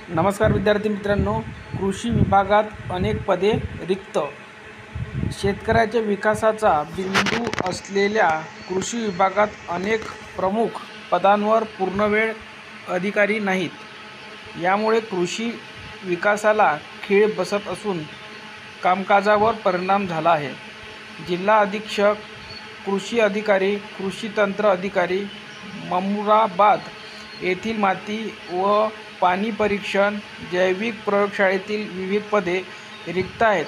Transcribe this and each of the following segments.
नमस्कार विद्यार्थी मित्रांनो, कृषी विभागात अनेक पदे रिक्त. शेतकऱ्याच्या विकासाचा बिंदू असलेल्या कृषी विभागात अनेक प्रमुख पदांवर पूर्णवेळ अधिकारी नाहीत. यामुळे कृषी विकासाला खीळ बसत असून कामकाजावर परिणाम झाला आहे. जिल्हा अधीक्षक, कृषी अधिकारी, कृषी तंत्र अधिकारी, ममुराबाद येथील माती व पाणी परीक्षण, जैविक प्रयोगशाळेतील विविध पदे रिक्त आहेत.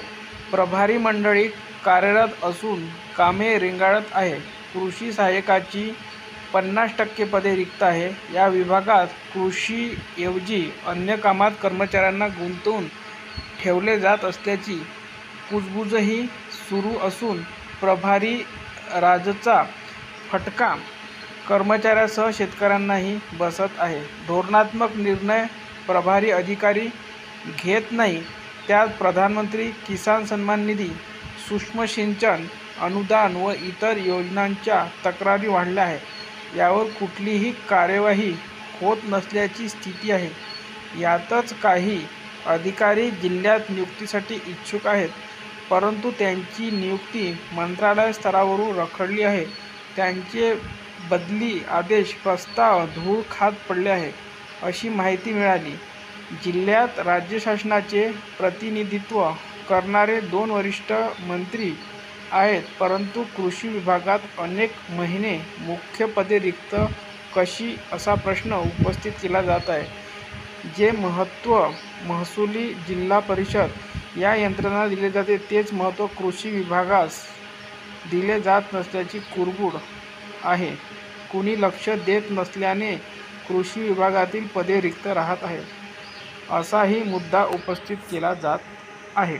प्रभारी मंडळी कार्यरत असून कामे रेंगाळत आहे. कृषी सहाय्यकाची 50% पदे रिक्त आहे. या विभागात कृषीऐवजी अन्य कामात कर्मचाऱ्यांना गुंतवून ठेवले जात असल्याची कुजबुजही सुरू असून प्रभारी राजचा फटका कर्मचाऱ्यांसह शेतकऱ्यांनाही बसत आहे. धोरणात्मक निर्णय प्रभारी अधिकारी घेत नाही. त्यात प्रधानमंत्री किसान सन्मान निधी, सूक्ष्म सिंचन अनुदान व इतर योजनांच्या तक्रारी वाढल्या आहेत. यावर कुठलीही कार्यवाही होत नसल्याची स्थिती आहे. यातच काही अधिकारी जिल्ह्यात नियुक्तीसाठी इच्छुक आहेत, परंतु त्यांची नियुक्ती मंत्रालय स्तरावरून रखडली आहे. त्यांचे बदली आदेश प्रस्ताव धूळ खात पडले आहेत, अशी माहिती मिळाली. जिल्ह्यात राज्य शासनाचे प्रतिनिधित्व करणारे 2 वरिष्ठ मंत्री आहेत, परंतु कृषी विभागात अनेक महिने मुख्य पदे रिक्त कशी असा प्रश्न उपस्थित केला जात आहे. जे महत्त्व महसुली जिल्हा परिषद या यंत्रणेला दिले जाते, तेच महत्त्व कृषी विभागास दिले जात नसल्याची कुरबुड आहे. कुणी लक्ष देत नसल्याने कृषी विभागातील पदे रिक्त राहत आहेत, असाही मुद्दा उपस्थित केला जात आहे.